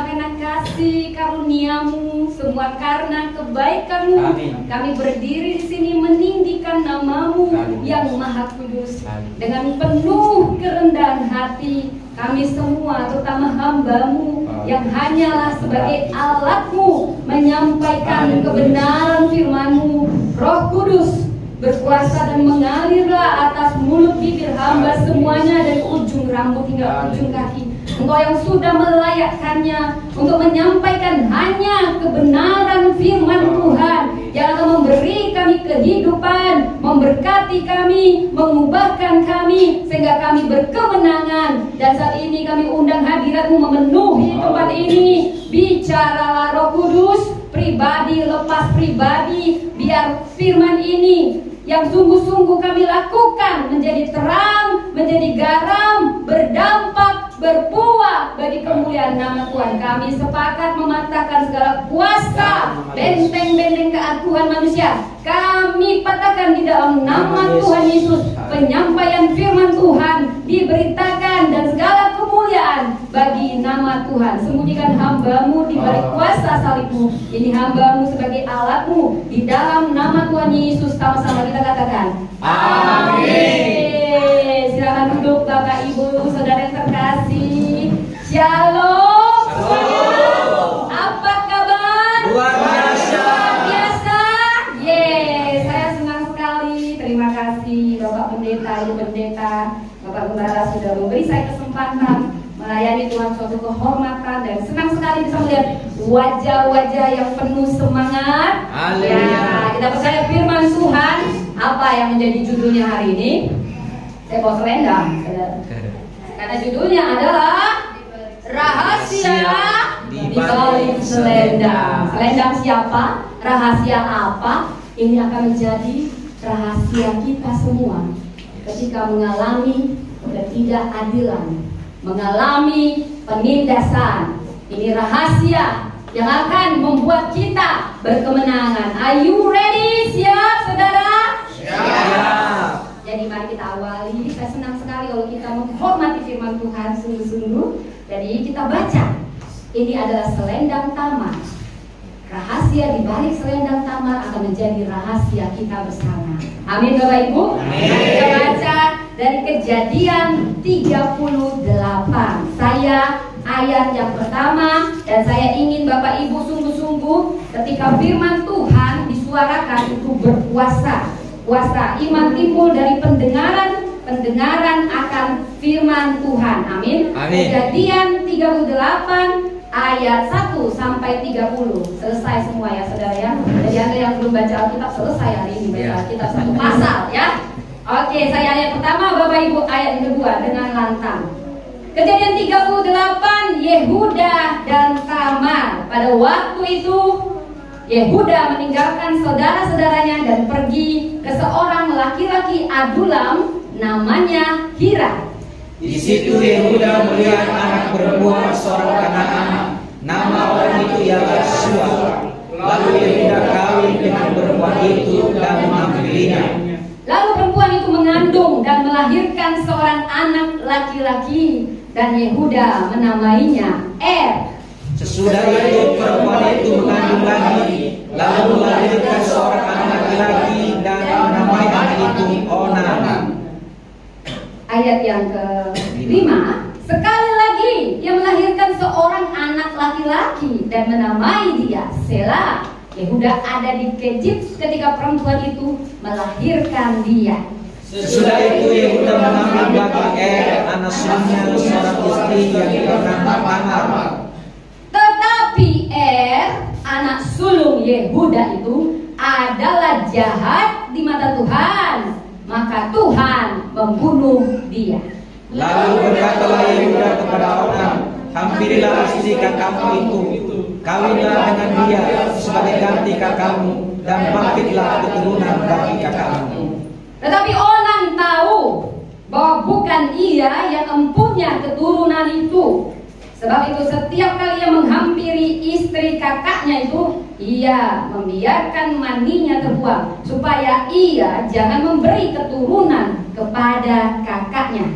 semua karena kasih karunia-Mu, semua karena kebaikan-Mu. Kami berdiri di sini meninggikan nama-Mu yang Maha Kudus. Dengan penuh kerendahan hati, kami semua terutama hamba-Mu yang hanyalah sebagai alat-Mu menyampaikan kebenaran firman-Mu. Roh Kudus berkuasa dan mengalirlah atas mulut bibir hamba semuanya dari ujung rambut hingga ujung kaki. Engkau yang sudah melayakkannya untuk menyampaikan hanya kebenaran firman Tuhan yang akan memberi kami kehidupan, memberkati kami, mengubahkan kami sehingga kami berkemenangan. Dan saat ini kami undang hadirat-Mu memenuhi tempat ini. Bicaralah Roh Kudus, pribadi lepas pribadi, biar firman ini yang sungguh-sungguh kami lakukan menjadi terang, menjadi garam, berdampak, berbuah bagi kemuliaan nama Tuhan. Kami sepakat mematahkan segala kuasa, benteng-benteng keakuan manusia. Kami patahkan di dalam nama Tuhan Yesus. Penyampaian firman Tuhan diberitakan dan segala kemuliaan bagi nama Tuhan. Sembunyikan hamba-Mu di balik kuasa salib-Mu. Ini hamba-Mu sebagai alat-Mu. Di dalam nama Tuhan Yesus sama-sama kita katakan amin. Silakan duduk Bapak Ibu Saudara yang terkasih. Shalom. Apa kabar? Luar biasa. Biasa. Saya senang sekali. Terima kasih Bapak Pendeta, Ibu Pendeta, Bapak Gembala sudah memberi saya kesempatan melayani Tuhan, suatu kehormatan, dan senang sekali bisa melihat wajah-wajah yang penuh semangat. Ya, kita percaya firman Tuhan. Apa yang menjadi judulnya hari ini? Saya bawa selendang, karena judulnya adalah rahasia di balik selendang. Selendang siapa? Rahasia apa? Ini akan menjadi rahasia kita semua ketika mengalami ketidakadilan, mengalami penindasan. Ini rahasia yang akan membuat kita berkemenangan. Are you ready? Siap, saudara? Siap. Jadi mari kita awali. Saya senang sekali kalau kita menghormati firman Tuhan sungguh-sungguh. Jadi kita baca. Ini adalah selendang tamar. Rahasia di balik selendang tamar akan menjadi rahasia kita bersama. Amin Bapak Ibu. Amin. Kita baca dari Kejadian 38. Saya ayat yang pertama, dan saya ingin Bapak Ibu sungguh-sungguh ketika firman Tuhan disuarakan itu berkuasa. Kuasa iman timbul dari pendengaran akan firman Tuhan. Amin. Kejadian 38 ayat 1 sampai 30. Selesai semua ya saudara ya. Jadi Anda yang belum baca Alkitab selesai hari ini baca Alkitab satu pasal ya. Oke, saya ayat pertama, Bapak Ibu ayat yang kedua dengan lantang. Kejadian 38, Yehuda dan Tamar. Pada waktu itu Yehuda meninggalkan saudara-saudaranya dan pergi ke seorang laki-laki Adulam namanya Hira. Di situ Yehuda melihat anak perempuan seorang Kanaan, nama orang itu ialah Shua. Lalu Yehuda kawin dengan perempuan itu dan mengambilinya. Lalu perempuan itu mengandung dan melahirkan seorang anak laki-laki, dan Yehuda menamainya Sesudah itu perempuan itu mengandung lagi, lalu melahirkan seorang anak laki-laki dan menamai anak itu Onan. Ayat yang ke-5, sekali lagi ia melahirkan seorang anak laki-laki dan menamai dia Sela. Yehuda ada di Kejip ketika perempuan itu melahirkan dia. Sesudah itu Yehuda mengambil bagi anak sulungnya seorang istri yang bernama Tamar. Tetapi anak sulung Yehuda itu adalah jahat di mata Tuhan, maka Tuhan membunuh dia. Lalu berkatalah Yehuda kepada Onan, hampirilah istri kakakmu itu, kawinlah dengan dia sebagai ganti kakakmu, dan bangkitlah keturunan bagi kakakmu. Tetapi Onan tahu bahwa bukan ia yang mempunyai keturunan itu. Sebab itu setiap kali ia menghampiri istri kakaknya itu, ia membiarkan maninya terbuang, supaya ia jangan memberi keturunan kepada kakaknya.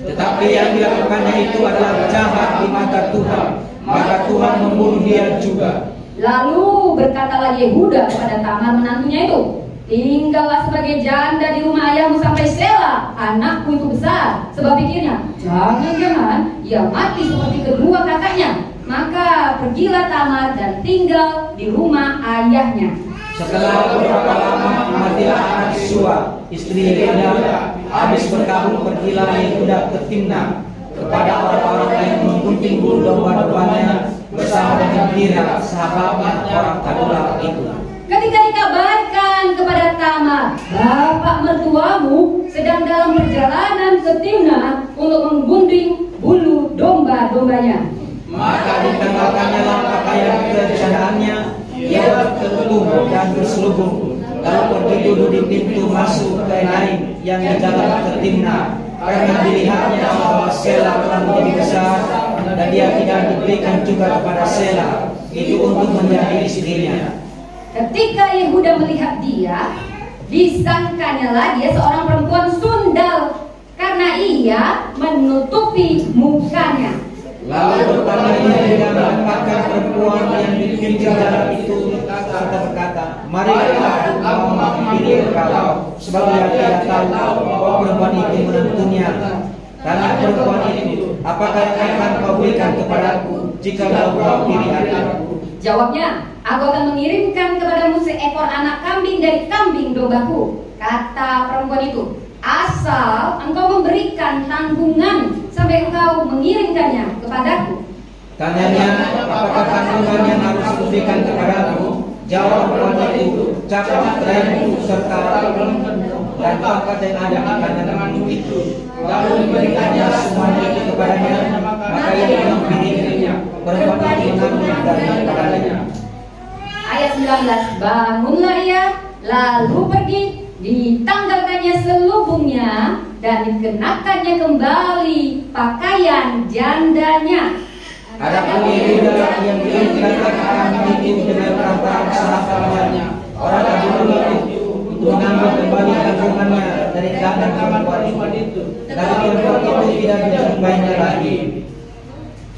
Tetapi yang dilakukannya itu adalah jahat di mata Tuhan, maka Tuhan membunuh dia juga. Lalu berkatalah Yehuda kepada Tamar menantunya itu, tinggallah sebagai janda di rumah ayahmu sampai Sela, anakku itu besar. Sebab pikirnya, jangan-jangan ia mati seperti kedua kakaknya. Maka pergilah Tamar dan tinggal di rumah ayahnya. Setelah beberapa lama matilah anak Sua, istri Yehuda. Habis berkabung pergilah Yehuda ke Timnah kepada orang-orang yang menggunting bulu domba-dombanya bersama dengan Hira, sahabatnya orang Tadulah itu. Ketika dikabarkan kepada Tamar, bapak mertuamu sedang dalam perjalanan ke Timnah untuk menggunting bulu domba-dombanya, maka ditanggalkannya pakaian kerjaannya, ia tertutup dan berselubung, lalu pergi duduk di pintu masuk ke lain yang di jalan ke Timnah, karena dilihatnya bahwa Sela telah menjadi besar dan dia tidak diberikan juga kepada Sela itu untuk menjadi istrinya. Ketika Yehuda melihat dia, disangkanyalah dia seorang perempuan sundal karena ia menutupi mukanya. Lalu bertanya Yehuda mendapatkan perempuan yang di pinggir jalan itu serta berkata, marilah aku menghampiri engkau, sebab ia tidak tahu bahwa perempuan itu menantunya. Karena perempuan itu, apakah yang akan kau berikan kepadaku jika kau menghampiri aku? Jawabnya, aku akan mengirimkan kepadamu seekor anak kambing dari kambing dombaku. Kata perempuan itu, asal engkau memberikan tanggungan sampai engkau mengirimkannya kepadaku. Tanyanya, apakah tanggungan yang harus diberikan kepadamu? Jawab perempuan itu, cakap remu serta dan tongkat yang ada di kananmu itu. Lalu diberikannya semuanya itu kepadanya, maka ia menghampirinya. Perempuan itu mengambil daripadanya. Ayat 19, bangunlah ia, lalu pergi, ditanggalkannya selubungnya dan dikenakannya kembali pakaian jandanya. Adapun Yehuda yang diangkatkan itu dengan perantara sahabatnya orang Tadulah itu mengambil kembali tanggungannya dari tangan perempuan itu. Lalu perempuan itu tidak menjumpainya lagi.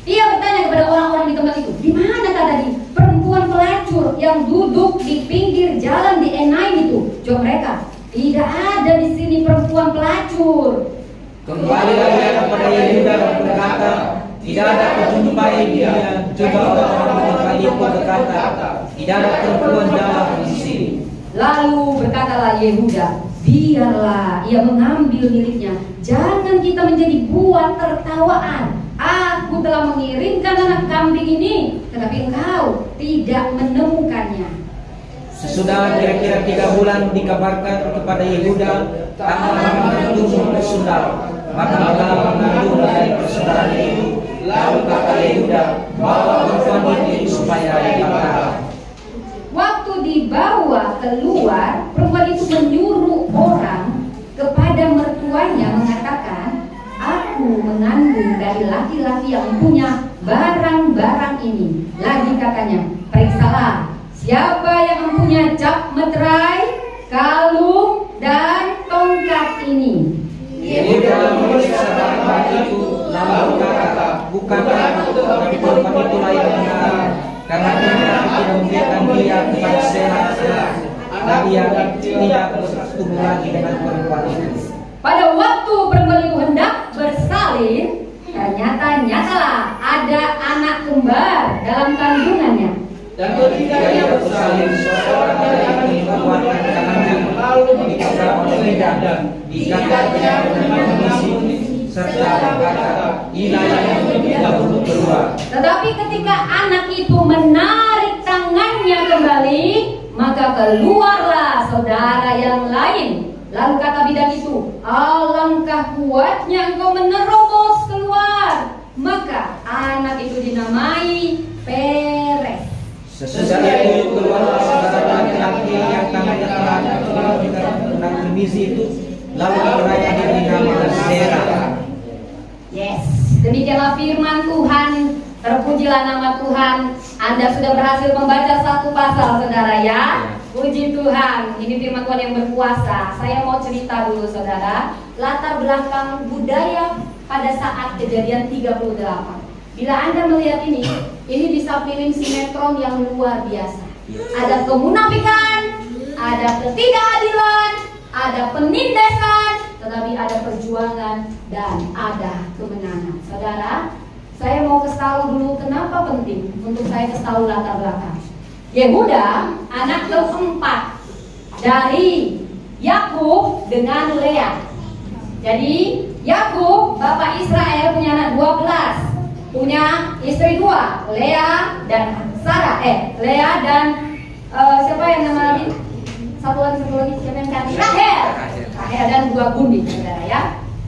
Ia bertanya kepada orang-orang di tempat itu, di manakah tadi perempuan pelacur yang duduk di pinggir jalan di Enaim itu? Jawab mereka, tidak ada di sini perempuan pelacur. Kembalilah ia kepada Yehuda dan berkata, tidak ada kujumpai dia. Juga orang-orang di tempat itu berkata, tidak ada perempuan dalam di sini. Lalu berkatalah Yehuda, biarlah ia mengambil miliknya, jangan kita menjadi buat tertawaan. Aku telah mengirimkan anak kambing ini, tetapi engkau tidak menemukannya. Sesudah kira-kira 3 bulan dikabarkan kepada Yehuda, Tamar mengandung persaudaraan. Maka dalam mengandung dari persaudaraan itu, lalu kata Yehuda, bawa perempuan itu supaya dibakar. Waktu dibawa keluar, perempuan itu menyuruh orang kepada mertuanya mengatakan, aku mengandung dari laki-laki yang punya barang-barang ini. Lagi katanya, periksalah siapa yang mempunyai cap meterai, kalung, dan tongkat ini. Yehuda memeriksa barang itu, lalu berkata, bukankah perempuan itu layak benar? Karena dia tidak membiarkan dia kepada Sela, dan dia tidak bersetubuh lagi dengan perempuan itu. Pada waktu perempuan itu hendak bersalin, ternyata ada anak kembar dalam kandungannya. Dan ketika dia bersalin, seorang dari menguatkan tangannya, lalu dikejar oleh lidah dan dikatakannya dengan kondisi serta berkata, inilah yang tidak perlu keluar. Tetapi ketika anak itu menarik tangannya kembali, maka keluarlah saudara yang lain. Lalu kata bidan itu, alangkah kuatnya engkau menerobos keluar. Maka anak itu dinamai Peres. Sesudah itu keluarlah saudara laki-laki yang tangannya telah dengan permisi itu, lalu mereka diberi nama Zera. Yes, demikianlah firman Tuhan. Terpujilah nama Tuhan. Anda sudah berhasil membaca satu pasal, saudara ya. Puji Tuhan. Ini firman Tuhan yang berkuasa. Saya mau cerita dulu, saudara, latar belakang budaya pada saat kejadian 38. Bila Anda melihat ini bisa film sinetron yang luar biasa. Ada kemunafikan, ada ketidakadilan, ada penindasan, tetapi ada perjuangan dan ada kemenangan. Saudara, saya mau kasih tahu dulu kenapa penting untuk saya kasih tahu latar belakang. Yehuda anak keempat dari Yakub dengan Lea. Jadi Yakub bapak Israel punya anak 12, punya istri 2, Lea dan Sarah. Lea dan siapa yang nama lagi? Satu lagi siapa yang ganti? Rahel dan 2 gundik, saudara ya.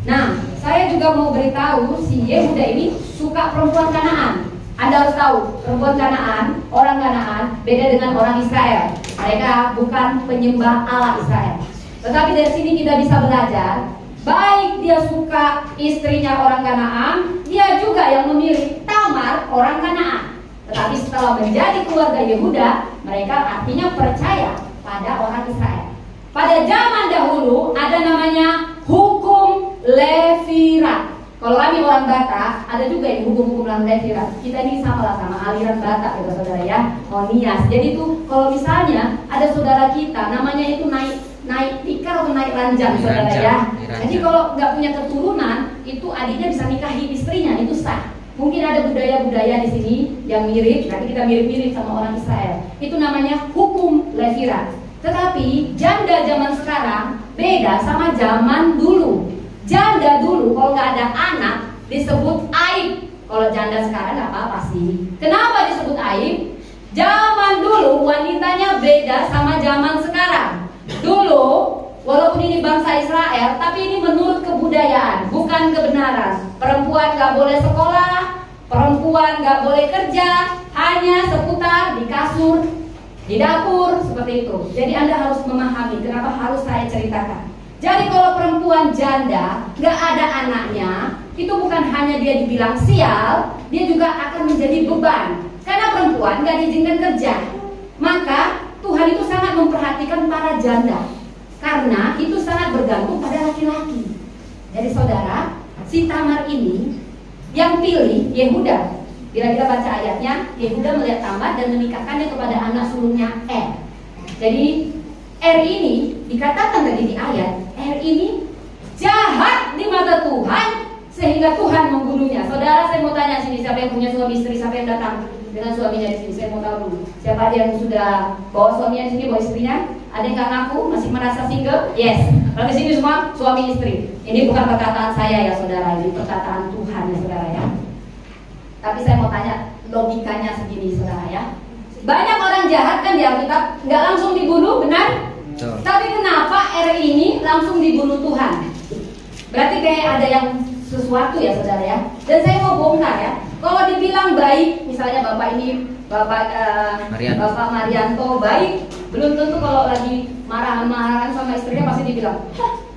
Nah, saya juga mau beritahu si Yehuda ini suka perempuan Kanaan. Anda harus tahu, perempuan Kanaan, orang Kanaan beda dengan orang Israel. Mereka bukan penyembah Allah Israel. Tetapi dari sini kita bisa belajar, baik dia suka istrinya orang Kanaan, dia juga yang memilih Tamar orang Kanaan. Tetapi setelah menjadi keluarga Yehuda, mereka artinya percaya pada orang Israel. Pada zaman dahulu ada namanya hukum Levirat. Kalau kami orang Batak, ada juga yang hukum-hukum Levirat. Kita ini sama aliran Batak ya saudara ya, Nias. Jadi itu kalau misalnya ada saudara kita, namanya itu naik tikar atau naik ranjang saudara ya. Jadi kalau nggak punya keturunan, itu adiknya bisa nikahi istrinya, itu sah. Mungkin ada budaya-budaya di sini yang mirip, nanti kita mirip-mirip sama orang Israel. Itu namanya hukum Levirat. Tetapi janda zaman sekarang beda sama zaman dulu. Janda dulu kalau nggak ada anak disebut aib. Kalau janda sekarang nggak apa-apa sih. Kenapa disebut aib? Zaman dulu wanitanya beda sama zaman sekarang. Dulu walaupun ini bangsa Israel, tapi ini menurut kebudayaan, bukan kebenaran. Perempuan nggak boleh sekolah, perempuan nggak boleh kerja, hanya seputar di kasur, di dapur, seperti itu. Jadi Anda harus memahami kenapa harus saya ceritakan. Jadi kalau perempuan janda nggak ada anaknya, itu bukan hanya dia dibilang sial, dia juga akan menjadi beban. Karena perempuan nggak diizinkan kerja. Maka Tuhan itu sangat memperhatikan para janda, karena itu sangat bergantung pada laki-laki. Jadi saudara, si Tamar ini yang pilih Yehuda. Bila kita baca ayatnya, Yehuda melihat Tamar dan menikahkannya kepada anak sulungnya Er. Jadi Er ini dikatakan tadi di ayat, Er ini jahat di mata Tuhan sehingga Tuhan membunuhnya. Saudara, saya mau tanya sini, siapa yang punya suami istri, siapa yang datang dengan suaminya di sini? Saya mau tahu dulu. Siapa yang sudah bawa suaminya di sini, bawa istrinya? Ada yang nggak ngaku, masih merasa single? Yes. Kalau di sini semua suami istri. Ini bukan perkataan saya ya saudara, ini perkataan Tuhan ya saudara ya. Tapi saya mau tanya logikanya segini saudara ya. Banyak orang jahat kan di Alkitab nggak langsung dibunuh, benar? Tapi kenapa Er ini langsung dibunuh Tuhan? Berarti kayak ada yang sesuatu ya saudara ya. Dan saya mau bongkar ya. Kalau dibilang baik, misalnya bapak ini Bapak Marianto baik, belum tentu kalau lagi marah-marahan sama istrinya pasti dibilang,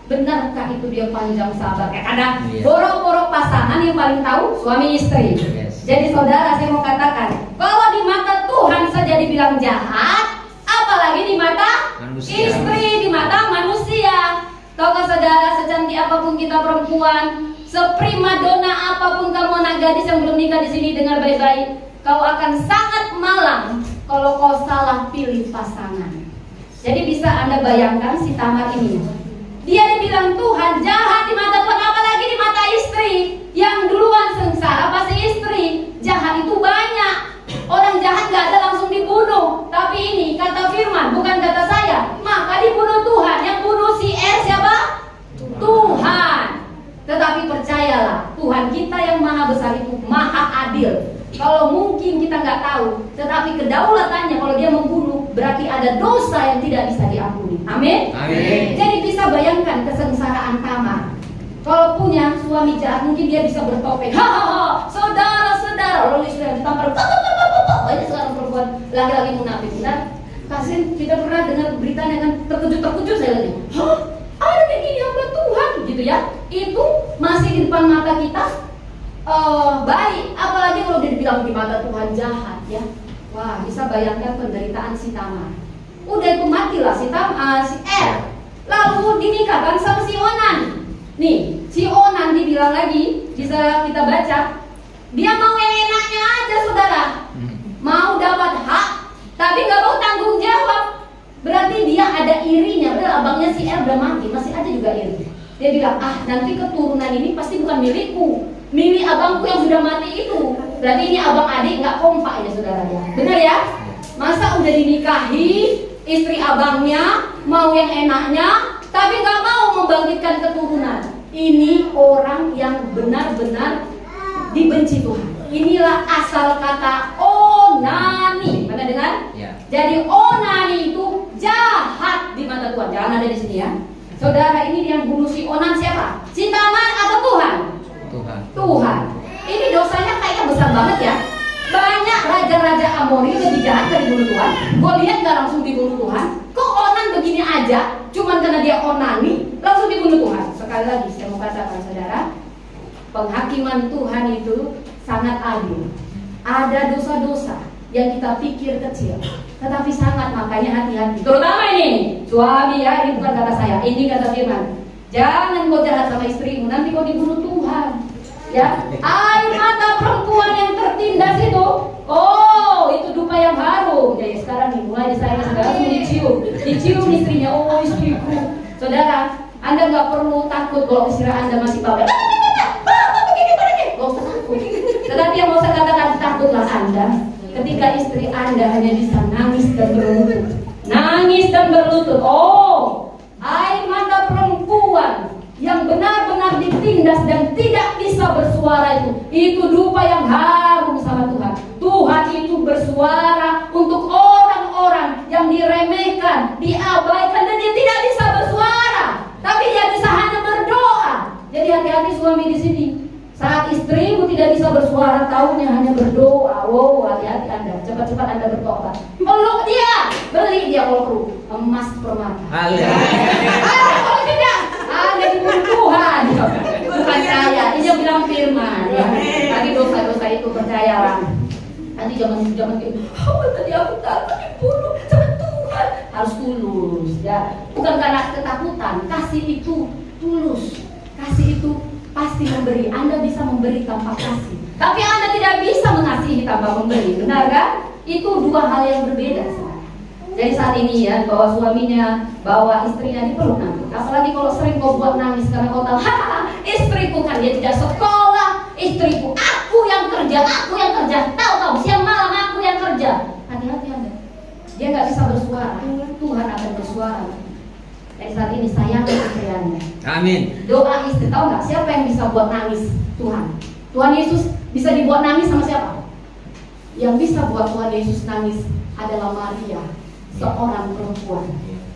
benarkah itu dia panjang sabar? Karena borok-borok pasangan yang paling tahu suami istri. Jadi saudara, saya mau katakan, kalau di mata Tuhan saja dibilang jahat, apalagi di mata manusia. Istri, di mata manusia. Tahukah saudara, secantik apapun kita perempuan, seprimadona apapun kamu anak gadis yang belum nikah di sini, dengar baik-baik, kau akan sangat malang kalau kau salah pilih pasangan. Jadi bisa Anda bayangkan si Tamar ini, dia dibilang Tuhan jahat di mata Tuhan, apalagi di mata istri. Yang duluan sengsara pasti istri. Jahat itu banyak. Orang jahat gak ada langsung dibunuh. Tapi ini kata firman, bukan kata saya. Maka dibunuh Tuhan. Yang bunuh si Er siapa? Tuhan. Tetapi percayalah, Tuhan kita yang maha besar itu maha adil. Kalau mungkin kita nggak tahu, tetapi kedaulatannya kalau dia membunuh, berarti ada dosa yang tidak bisa diampuni. Amin. Amin. Jadi bisa bayangkan kesengsaraan Tamar. Kalau punya suami jahat, mungkin dia bisa bertopeng. Hahaha, saudara-saudara, lalu istri ditampar. Banyak sekarang perempuan laki-laki munafik. Benar? Kasih kita pernah dengar beritanya kan, terkejut saya lagi. Hah? Ada kayak gini hamba Tuhan, gitu ya? Itu masih di depan mata kita. Baik, apalagi kalau dia dibilang di mata Tuhan jahat ya. Wah, bisa bayangkan penderitaan si Tamar. Udah itu matilah si Er. Lalu dinikahkan sama si Onan. Nih, si Onan dibilang lagi, bisa kita baca, dia mau ngengin aja saudara, mau dapat hak, tapi nggak mau tanggung jawab. Berarti dia ada irinya. Padahal abangnya si R udah mati, masih aja juga iri. Dia bilang, nanti keturunan ini pasti bukan milikku, milik abangku yang sudah mati itu. Berarti ini abang adik nggak kompak ya saudara ya. Benar ya? Masa udah dinikahi, istri abangnya mau yang enaknya, tapi nggak mau membangkitkan keturunan. Ini orang yang benar-benar dibenci Tuhan. Inilah asal kata onani. Pernah dengar? Ya. Jadi onani itu jahat di mata Tuhan. Jangan ada di sini ya. Saudara, ini yang bunuh si Onan siapa? Si Tamar atau Tuhan? Tuhan. Ini dosanya kayaknya besar banget ya. Banyak raja-raja Amori lebih jahat dari bunuh Tuhan. Gue lihat gak langsung dibunuh Tuhan. Kok Onan begini aja? Cuman karena dia onani langsung dibunuh Tuhan. Sekali lagi saya mau katakan saudara, penghakiman Tuhan itu sangat adil. Ada dosa-dosa yang kita pikir kecil, tetapi sangat, makanya hati-hati. Terutama ini suami ya, ini bukan kata saya, ini kata firman. Jangan kau jahat sama istrimu, nanti kau dibunuh Tuhan. Ya, air mata perempuan yang tertindas itu, oh itu dupa yang harum. Jadi sekarang nih mulai disayang saudara, dicium istrinya. Oh istriku, saudara, Anda nggak perlu takut kalau istri Anda masih bawel. Gak usah takut. Tetapi yang mau saya katakan, takutlah Anda ketika istri Anda hanya bisa nangis dan berlutut. Nangis dan berlutut. Oh, air mata perempuan yang benar-benar ditindas dan tidak bisa bersuara itu dupa yang harum sama Tuhan. Tuhan itu bersuara untuk orang-orang yang diremehkan, diabaikan, dan dia tidak bisa bersuara, tapi dia bisa hanya berdoa. Jadi hati-hati suami di sini. Saat istrimu tidak bisa bersuara, tahunya hanya berdoa. Wow, hati-hati Anda, cepat-cepat Anda bertobat. Peluk dia, beli dia kalau perlu emas permata. Kalau tidak, Anda dibunuh Tuhan. Bukan saya, ini yang bilang firman. Ya. Tadi dosa-dosa itu percayalah. Nanti zaman itu, tadi aku takut dibunuh sama Tuhan. Harus tulus, ya. Bukan karena ketakutan. Kasih itu tulus. Kasih itu pasti memberi. Anda bisa memberi tanpa kasih, tapi Anda tidak bisa mengasihi tanpa memberi. Benar kan? Itu dua hal yang berbeda. Jadi saat ini ya, bawa suaminya, bawa istrinya dipeluk nanti. Apalagi kalau sering kau buat nangis karena kau tahu, istriku kan dia tidak sekolah, istriku, aku yang kerja, tahu siang malam aku yang kerja. Hati-hati Anda, dia nggak bisa bersuara. Tuhan akan bersuara. Dari saat ini sayang istri Anda. Amin. Doa istri, tahu nggak siapa yang bisa buat nangis? Tuhan. Tuhan Yesus bisa dibuat nangis sama siapa? Yang bisa buat Tuhan Yesus nangis adalah Maria, seorang perempuan.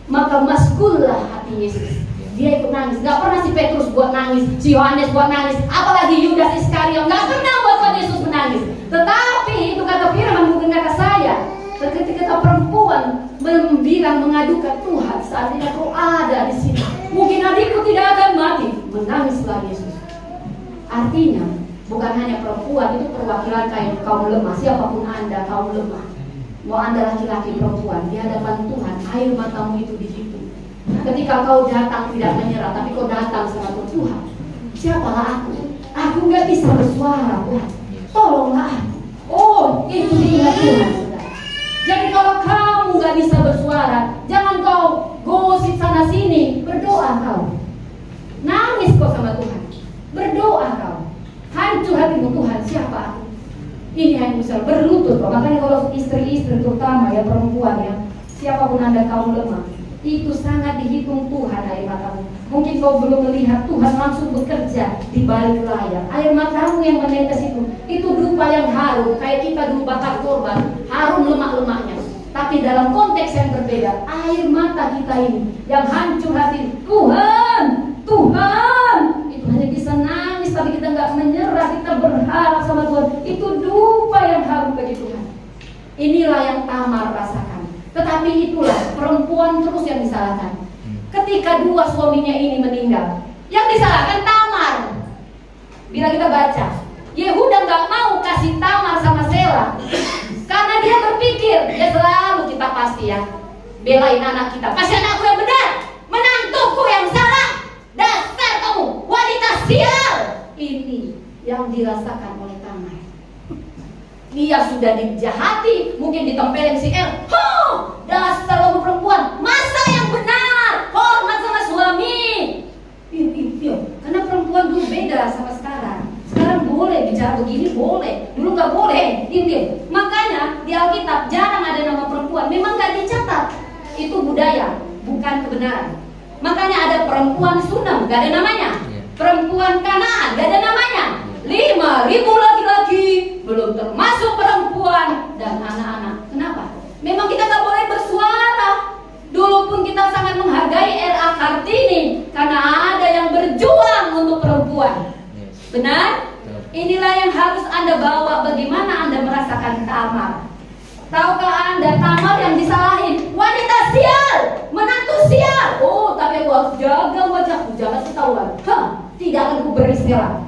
Maka maskullah hati Yesus. Dia ikut nangis. Gak pernah si Petrus buat nangis, si Yohanes buat nangis, apalagi Yudas Iskariot gak pernah buat Tuhan Yesus menangis. Tetapi itu kata firman, bukan kata saya. Ketika perempuan bilang mengadukan Tuhan, saat ini aku ada di sini, mungkin adikku tidak akan mati, menangislah Yesus. Artinya bukan hanya perempuan, itu perwakilan kaum lemah. Siapapun Anda kaum lemah, mau Anda laki-laki perempuan, di hadapan Tuhan air matamu itu dihitung. Ketika kau datang tidak menyerah, tapi kau datang sama Tuhan, siapalah aku? Aku nggak bisa bersuara, Tuhan, tolonglah aku. Oh, itu diingat Tuhan. Jadi kalau kamu gak bisa bersuara, jangan kau gosip sana sini, berdoa kau. Nangis kau sama Tuhan, berdoa kau. Hancur hatimu, Tuhan, siapa aku? Ini yang bisa berlutut kau. Makanya kalau istri-istri terutama ya, perempuan ya, siapapun Anda kaum lemah, itu sangat dihitung Tuhan air matamu. Mungkin kau belum melihat Tuhan langsung bekerja di balik layar. Air matamu yang menetes itu dupa yang harum. Kayak kita dulu bakar korban, harum lemak-lemaknya. Tapi dalam konteks yang berbeda, air mata kita ini yang hancur hati, Tuhan, itu hanya bisa nangis, tapi kita nggak menyerah, kita berharap sama Tuhan. Itu dupa yang harum bagi Tuhan. Inilah yang Tamar rasakan. Tetapi itulah perempuan terus yang disalahkan. Ketika dua suaminya ini meninggal, yang disalahkan Tamar. Bila kita baca, Yehuda nggak mau kasih Tamar sama Sela karena dia berpikir, dia selalu, kita pasti ya belain anak kita, pasti anakku yang benar, menantuku yang salah, dasar kamu wanita sial. Ini yang dirasakan oleh Tamar. Dia sudah dijahati, mungkin ditempelin si R. Dasar kamu perempuan, masa yang benar, hormat sama suami. Karena perempuan dulu beda sama sekarang. Sekarang boleh bicara begini, boleh. Dulu nggak boleh, Makanya di Alkitab jarang ada nama perempuan. Memang nggak dicatat. Itu budaya, bukan kebenaran. Makanya ada perempuan Sunam, nggak ada namanya. Perempuan Kanaan, nggak ada namanya. 5.000 laki-laki, belum termasuk perempuan dan anak-anak. Kenapa? Memang kita nggak boleh bersuara. Dulu pun kita sangat menghargai R.A. Kartini karena ada yang berjuang untuk perempuan. Benar? Inilah yang harus Anda bawa. Bagaimana Anda merasakan Tamar? Tahukah Anda Tamar yang disalahin? Wanita sial, menantu sial. Oh, tapi aku harus jaga wajahku, jangan ketahuan. Tidak akan ku beri Sela.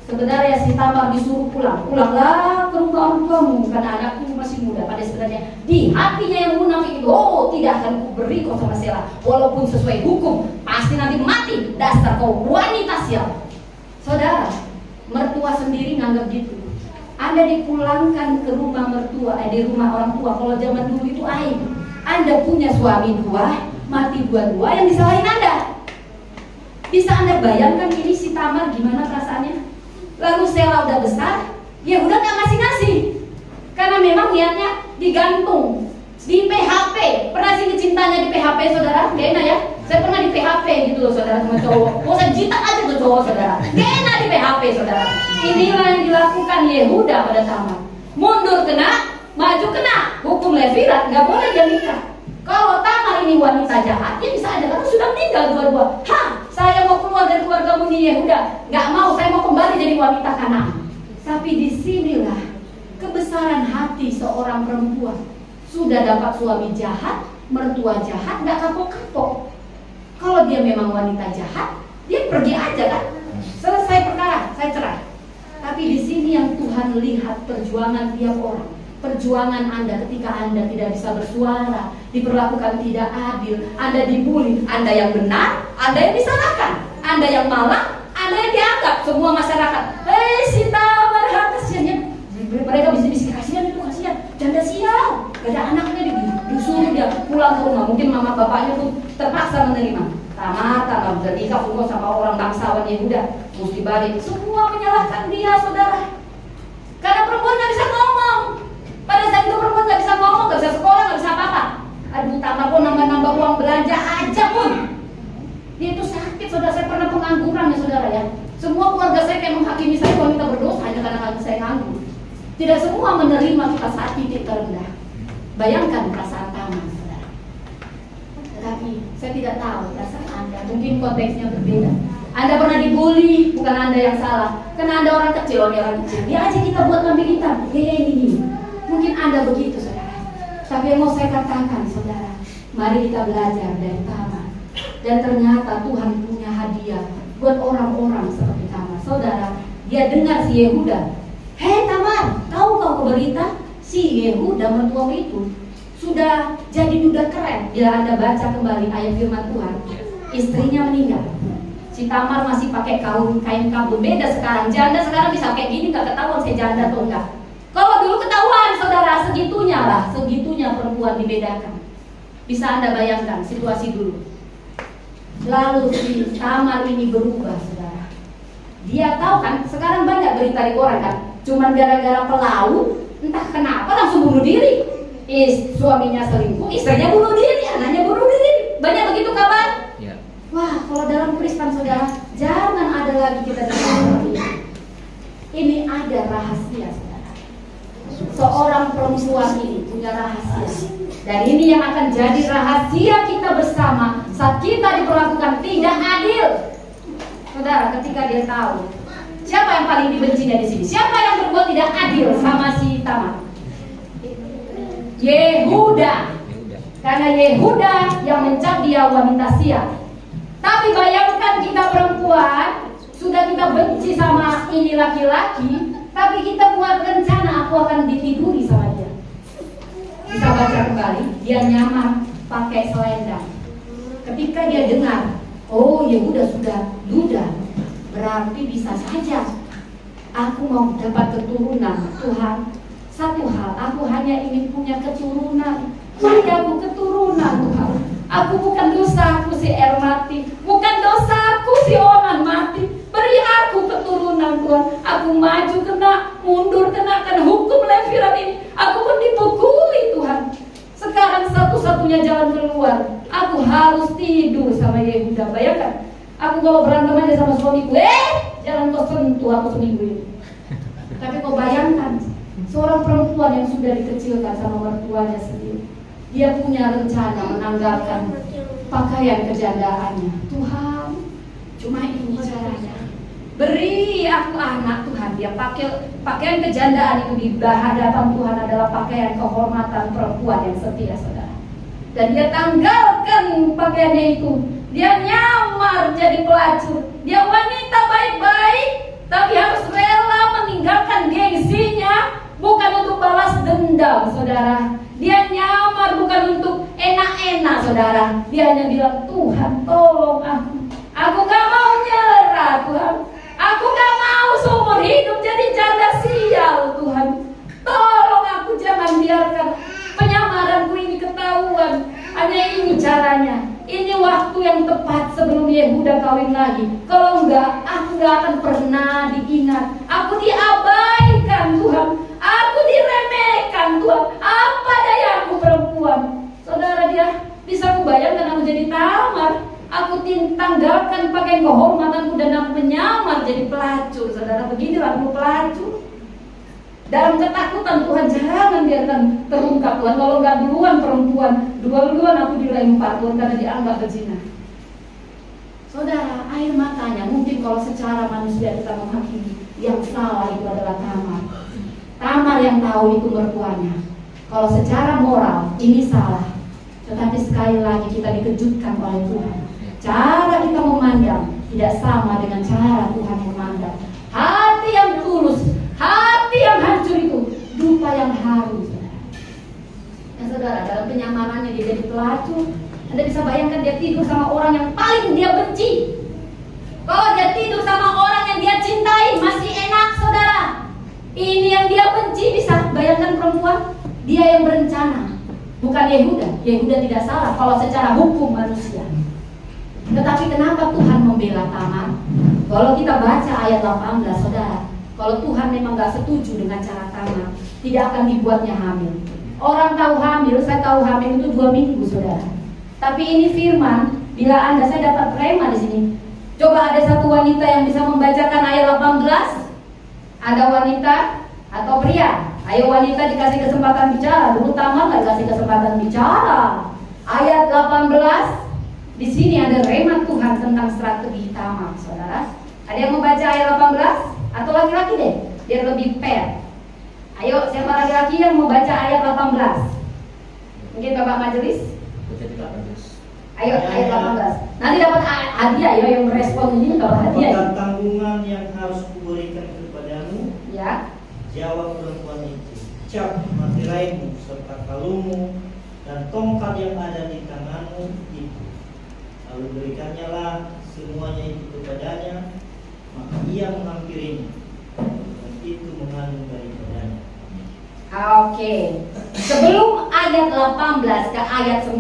Sebenarnya si Tamar disuruh pulanglah ke rumah orang tuamu karena anakku masih muda. Pada sebenarnya di hatinya yang munafik itu, tidak akan ku beri kau sama Sela. Walaupun sesuai hukum, pasti nanti mati. Dasar kau wanita sial. Saudara, mertua sendiri nganggap gitu. Anda dipulangkan ke rumah mertua, di rumah orang tua. Kalau zaman dulu itu aib. Anda punya suami dua, mati dua-dua yang disalahin Anda. Bisa Anda bayangkan ini si Tamar gimana perasaannya? Lalu Sela udah besar, ya udah nggak ngasih-ngasih. Karena memang niatnya digantung, di PHP. Pernah sih cintanya di PHP, saudara? Gak enak ya? Saya pernah di PHP gitu loh, saudara, sama cowok. Mau saya jitak aja tuh cowok, saudara. Gak enak di PHP, saudara. Inilah yang dilakukan Yehuda pada Tamar. Mundur kena, maju kena. Hukum Levirat, nggak boleh dia nikah. Kalau Tamar ini wanita jahat, dia bisa aja karena sudah meninggal dua-dua. Saya mau keluar dari keluargamu nih Yehuda. Nggak mau, saya mau kembali jadi wanita Kanaan. Tapi disinilah kebesaran hati seorang perempuan. Sudah dapat suami jahat, mertua jahat, nggak kapok-kapok. Kalau dia memang wanita jahat, dia pergi aja kan. Selesai perkara, saya cerai. Tapi di sini yang Tuhan lihat perjuangan tiap orang. Perjuangan Anda ketika Anda tidak bisa bersuara, diperlakukan tidak adil, Anda dibully, Anda yang benar, Anda yang disalahkan, Anda yang malang, Anda yang dianggap semua masyarakat. Si Tamar kasihannya, mereka bisik-bisik kasihan itu kasihan, janda sial, gak ada anaknya disuruh dia pulang ke rumah. Mungkin mama bapaknya tuh terpaksa menerima. Tamar udah nikah sama orang bangsawan Yehuda, mesti balik. Semua menyalahkan dia, saudara. Karena perempuan gak bisa ngomong. Pada saat itu perempuan gak bisa ngomong, gak bisa sekolah, gak bisa apa-apa. Aduh, Tamar pun nambah-nambah uang belanja aja pun. Dia itu sakit, saudara. Saya pernah pengangguran ya, saudara ya. Semua keluarga saya kayak menghakimi saya wanita berdosa hanya karena saya nganggur. Tidak semua menerima kita saat titik terendah. Bayangkan perasaan Tamar, saudara. Tetapi saya tidak tahu perasaan Anda. Mungkin konteksnya berbeda. Anda pernah dibully, bukan Anda yang salah. Karena Anda orang kecil, orang kecil. Dia aja kita buat kambing hitam. Ini. Mungkin Anda begitu, saudara. Tapi yang mau saya katakan, saudara, mari kita belajar dari Tamar. Dan ternyata Tuhan punya hadiah buat orang-orang seperti Tamar. Saudara, dia dengar si Yehuda. Hei Tamar, tahu kau berita? Si Yehuda mertuamu itu sudah jadi duda keren. Bila Anda baca kembali ayat firman Tuhan, istrinya meninggal. Si Tamar masih pakai kain kabun. Beda sekarang, janda sekarang bisa kayak gini, gak ketahuan saya janda atau enggak. Kalau dulu ketahuan, saudara, segitunya perempuan dibedakan. Bisa Anda bayangkan situasi dulu. Lalu si Tamar ini berubah, saudara. Dia tahu kan, sekarang banyak berita di koran kan, cuman gara-gara pelau, entah kenapa langsung bunuh diri. Suaminya selingkuh, istrinya bunuh diri, anaknya bunuh diri. Banyak begitu kabar? Ya. Wah, kalau dalam Kristen, saudara, jangan ada lagi kita dengar ini. Ini ada rahasia, saudara. Seorang perempuan ini punya rahasia. Dan ini yang akan jadi rahasia kita bersama saat kita diperlakukan tidak adil. Saudara, ketika dia tahu siapa yang paling dibencinya di sini, siapa yang berbuat tidak adil sama si Tamar? Yehuda. Karena Yehuda yang mencap dia wanita sial. Tapi bayangkan kita perempuan, sudah kita benci sama ini laki-laki, tapi kita buat rencana aku akan ditiduri sama dia. Bisa baca kembali, dia nyamar pakai selendang. Ketika dia dengar, oh Yehuda sudah duda, berarti bisa saja aku mau dapat keturunan. Tuhan, satu hal, aku hanya ingin punya keturunan. Beri aku keturunan Tuhan. Aku bukan dosaku si Er mati, bukan dosaku si Onan mati. Beri aku keturunan Tuhan. Aku maju kena, mundur kenakan hukum Levirat ini. Aku pun dipukuli Tuhan. Sekarang satu-satunya jalan keluar, aku harus tidur sama Yehuda. Bayangkan, aku kalau berantem aja sama suamiku, jangan kau sentuh aku seminggu ini. Tapi kau bayangkan, seorang perempuan yang sudah dikecilkan sama mertuanya sendiri, dia punya rencana menanggalkan pakaian kejandaannya. Tuhan, cuma ini caranya. Beri aku anak Tuhan. Dia pakai pakaian kejandaan itu di hadapan Tuhan adalah pakaian kehormatan perempuan yang setia, saudara. Dan dia tanggalkan pakaiannya itu. Dia nyamar jadi pelacur. Dia wanita baik-baik, tapi harus rela meninggalkan gengsinya, bukan untuk balas dendam, saudara. Dia nyamar bukan untuk enak-enak, saudara. Dia hanya bilang, Tuhan tolong aku. Aku gak mau nyerah, Tuhan. Aku gak mau seumur hidup jadi janda sial, Tuhan. Tolong aku, jangan biarkan penyamaranku ini ketahuan. Hanya ini caranya. Ini waktu yang tepat sebelum Yehuda kawin lagi. Kalau enggak, aku gak akan pernah diingat. Aku diabaikan, Tuhan. Aku diremehkan, Tuhan. Apa daya aku perempuan? Saudara, dia bisa kubayangkan aku jadi Tamar. Aku tanggalkan pakaian kehormatanku dan aku menyamar jadi pelacur. Saudara, beginilah aku pelacur. Dalam ketakutan, Tuhan jangan biarkan terungkap, Tuhan. Kalau nggak duluan perempuan, duluan aku dilempar, Tuhan, karena dianggap berzina. Saudara, air matanya mungkin kalau secara manusia kita menghakimi, yang salah itu adalah Tamar. Tamar yang tahu itu mertuanya. Kalau secara moral ini salah. Tetapi sekali lagi kita dikejutkan oleh Tuhan. Cara kita memandang tidak sama dengan cara Tuhan memandang. Hati yang tulus, hati yang hancur itu dupa yang haru, saudara. Ya saudara, dalam penyamarannya dia jadi pelacur. Anda bisa bayangkan dia tidur sama orang yang paling dia benci. Kalau dia tidur sama orang yang dia cintai, masih enak, saudara. Ini yang dia benci, bisa bayangkan perempuan. Dia yang berencana, bukan Yehuda. Yehuda tidak salah kalau secara hukum manusia. Tetapi kenapa Tuhan membela Tamar? Kalau kita baca ayat 18, saudara, kalau Tuhan memang gak setuju dengan cara Tamar, tidak akan dibuatnya hamil. Orang tahu hamil, saya tahu hamil itu 2 minggu, saudara. Tapi ini firman, bila Anda, saya dapat rema di sini. Coba ada satu wanita yang bisa membacakan ayat 18. Ada wanita atau pria? Ayo wanita dikasih kesempatan bicara. Dulu Tamar gak dikasih kesempatan bicara. Ayat 18. Di sini ada rema Tuhan tentang strategi Tamar, saudara. Ada yang membaca ayat 18? Atau laki-laki deh, biar lebih fair. Ayo, siapa laki-laki yang membaca ayat 18? Mungkin Bapak Majelis? Ayo, ayat 18. Nanti dapat hadiah ya, yang merespon ini dapat hadiah. Apakah tanggungan yang harus kuberikan kepadamu? Ya. Jawab perempuan itu, cap matiraimu serta kalungmu dan tongkat yang ada di tanganmu itu. Lalu berikannya lah semuanya itu kepadanya. Maka ia menghampirinya dan itu mengandung daripadanya. Oke. Sebelum ayat 18 ke ayat 19,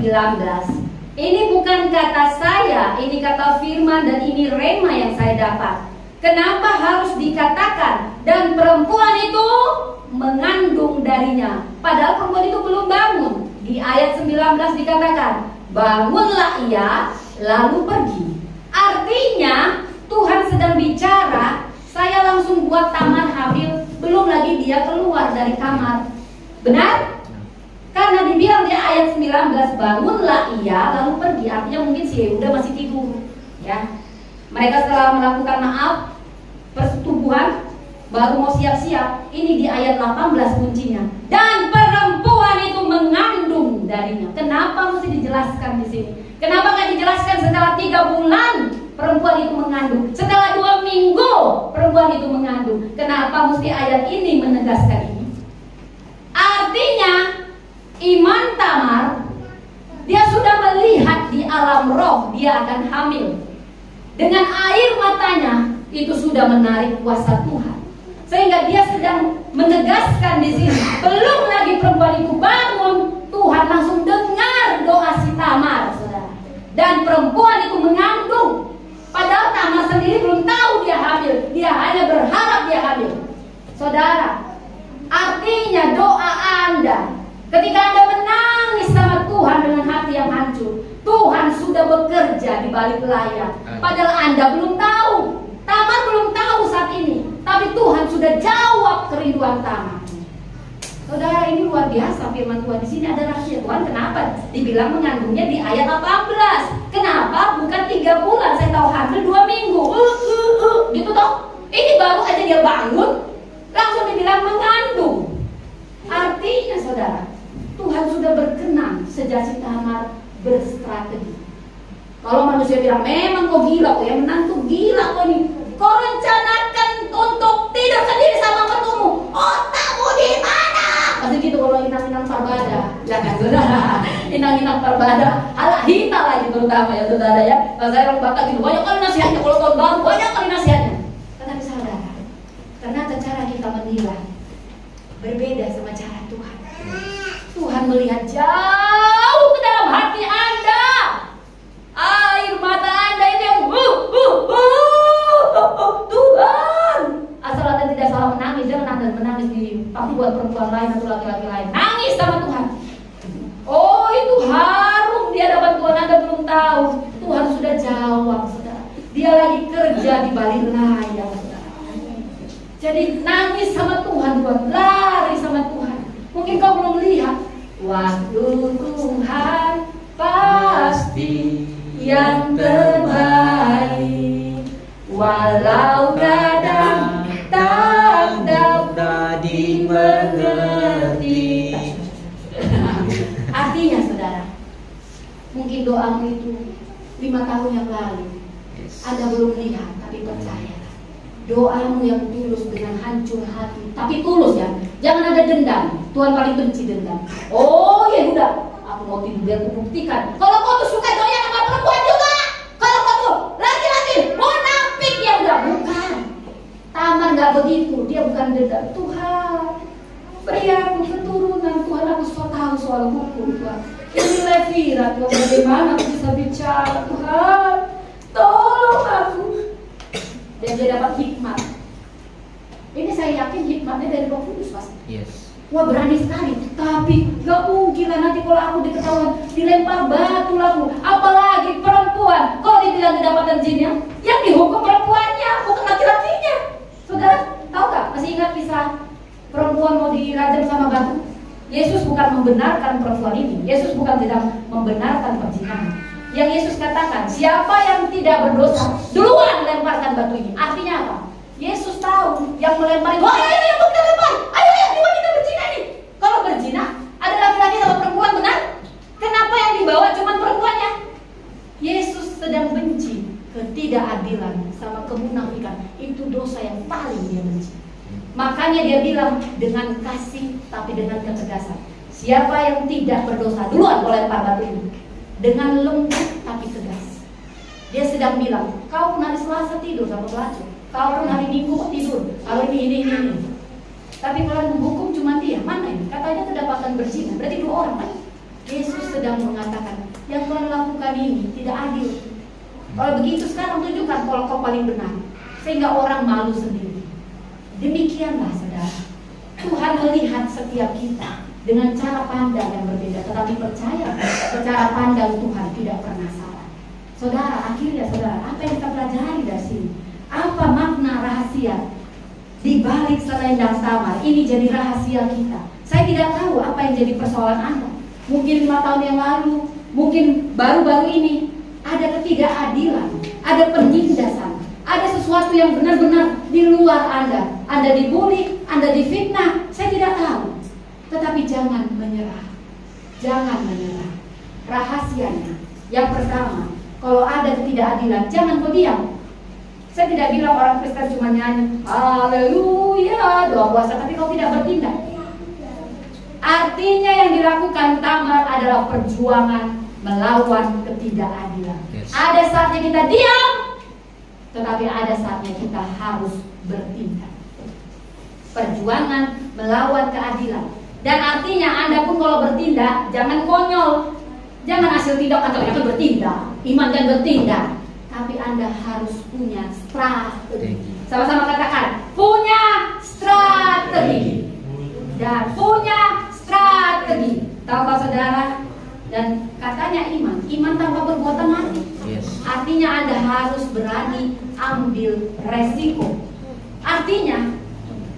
ini bukan kata saya, ini kata firman dan ini rema yang saya dapat. Kenapa harus dikatakan dan perempuan itu mengandung darinya? Padahal perempuan itu belum bangun. Di ayat 19 dikatakan, bangunlah ia lalu pergi. Artinya Tuhan sedang bicara, saya langsung buat Tamar hamil, belum lagi dia keluar dari kamar. Benar? Karena dibilang di ayat 19, bangunlah ia lalu pergi. Artinya mungkin si Yehuda masih tidur, ya. Mereka setelah melakukan maaf persetubuhan, baru mau siap-siap. Ini di ayat 18 kuncinya. Dan perempuan itu mengandung darinya. Kenapa mesti dijelaskan di sini? Kenapa nggak dijelaskan setelah 3 bulan perempuan itu mengandung? Setelah 2 minggu perempuan itu mengandung. Kenapa mesti ayat ini menegaskan ini? Artinya iman Tamar, dia sudah melihat di alam roh dia akan hamil. Dengan air matanya itu sudah menarik kuasa Tuhan. Sehingga dia sedang menegaskan di sini, belum lagi perempuan itu bangun, Tuhan langsung dengar doa si Tamar, saudara. Dan perempuan itu mengandung. Padahal Tamar sendiri belum tahu dia hamil, dia hanya berharap dia hamil. Saudara, artinya doa Anda, ketika Anda menangis sama Tuhan dengan hati yang hancur, Tuhan sudah bekerja di balik layar. Padahal Anda belum tahu. Tamar belum tahu saat ini, tapi Tuhan sudah jawab kerinduan Tamar. Saudara, ini luar biasa firman Tuhan. Di sini ada rahasia Tuhan. Kenapa dibilang mengandungnya di ayat 18? Kenapa bukan 3 bulan? Saya tahu hamil 2 minggu. Gitu toh. Ini baru aja dia bangun, langsung dibilang mengandung. Artinya saudara, Tuhan sudah berkenan sejak si Tamar berstrategi. Kalau manusia bilang memang kau gila, kau yang menantu gila kau ini. Kau rencanakan untuk tidur sendiri sama mertuamu. Otakmu di mana? Pasti gitu kalau inang-inang parbada. Jangan saudara, inang-inang parbada. Alah hita lagi terutama ya saudara ya. Kalau saya orang Batak gitu banyak kali nasihatnya, kalau tahun baru banyak kali nasihatnya. Tetapi saudara, ternyata cara kita menilai berbeda sama cara Tuhan. Tuhan melihat jauh ke dalam hati Anda. Air mata Anda itu yang Tuhan. Asal Anda tidak salah menangis, jangan Anda menangis di pangkuan perempuan lain atau laki-laki lain. Nangis sama Tuhan. Oh, itu harum di hadapan Tuhan, Anda belum tahu. Tuhan sudah jawab, saudara. Dia lagi kerja di balik layar, saudara. Jadi nangis sama Tuhan, lari sama Tuhan. Mungkin kau belum lihat. Waktu Tuhan pasti yang terbaik, walau kadang tak dapat dimengerti. Artinya saudara, mungkin doamu itu 5 tahun yang lalu Anda belum lihat, tapi percaya. Doamu yang tulus dengan hancur hati, tapi tulus ya. Jangan ada dendam. Tuhan paling benci dendam. Oh ya udah, aku mau tidur biar aku buktikan. Kalau kau tuh suka doa sama perempuan juga. Kalau kau tuh laki-laki munafik ya udah, bukan. Tamar nggak begitu. Dia bukan dendam. Tuhan, beri aku keturunan. Tuhan, aku so tahu soal hukum Tuhan. Ini Levira Tuhan, bagaimana aku bisa bicara Tuhan? Tolong aku. Dan dia dapat hikmat. Ini saya yakin hikmatnya dari Roh Kudus pasti. Yes. Wah berani sekali. Tapi gak mungkin lah nanti kalau aku diketahuan dilempar batu laku. Apalagi perempuan. Kalau dibilang kedapatan jinnya, yang dihukum perempuannya, bukan laki-lakinya. Saudara, tahu gak? Masih ingat kisah perempuan mau dirajam sama batu? Yesus bukan membenarkan perempuan ini. Yesus bukan tidak membenarkan perzinahan. Yang Yesus katakan, siapa yang tidak berdosa, duluan lemparkan batu ini. Artinya apa? Yesus tahu yang melempar itu, ayo yang kita lempar, ayo duluan kita berzina nih. Kalau berzina, ada laki-laki sama perempuan, benar? Kenapa yang dibawa cuma perempuannya? Yesus sedang benci ketidakadilan sama kemunafikan. Itu dosa yang paling dia benci. Makanya dia bilang dengan kasih tapi dengan ketegasan. Siapa yang tidak berdosa, duluan kau lempar batu ini. Dengan lembut tapi tegas. Dia sedang bilang, kau pun hari Selasa tidur sama pelacur, kau pun hari Minggu tidur, kalau ini. Tapi kalau hukum cuma dia, mana ini? Katanya kedapatan berzina, berarti 2 orang kan? Yesus sedang mengatakan, yang kau lakukan ini tidak adil. Kalau begitu sekarang tunjukkan kalau kau paling benar, sehingga orang malu sendiri. Demikianlah saudara, Tuhan melihat setiap kita dengan cara pandang yang berbeda, tetapi percaya secara pandang Tuhan tidak pernah salah. Saudara, akhirnya saudara, apa yang kita pelajari dari sini? Apa makna rahasia di balik selendang Tamar? Ini jadi rahasia kita. Saya tidak tahu apa yang jadi persoalan Anda. Mungkin 5 tahun yang lalu, mungkin baru-baru ini ada ketidakadilan, ada penindasan, ada sesuatu yang benar-benar di luar Anda. Anda dibully, Anda difitnah, saya tidak tahu. Tetapi jangan menyerah. Jangan menyerah. Rahasianya, yang pertama, kalau ada ketidakadilan, jangan kau diam. Saya tidak bilang orang Kristen cuma nyanyi haleluya, doa puasa, tapi kau tidak bertindak. Artinya yang dilakukan Tamar adalah perjuangan melawan ketidakadilan. Yes. Ada saatnya kita diam, tetapi ada saatnya kita harus bertindak. perjuangan melawan keadilan. Dan artinya Anda pun kalau bertindak jangan konyol, jangan hasil tindak atau jangan bertindak, iman dan bertindak, tapi Anda harus punya strategi. Sama-sama katakan, punya strategi dan punya strategi. Tahukah saudara? Dan katanya iman tanpa perbuatan mati. Artinya Anda harus berani ambil resiko. Artinya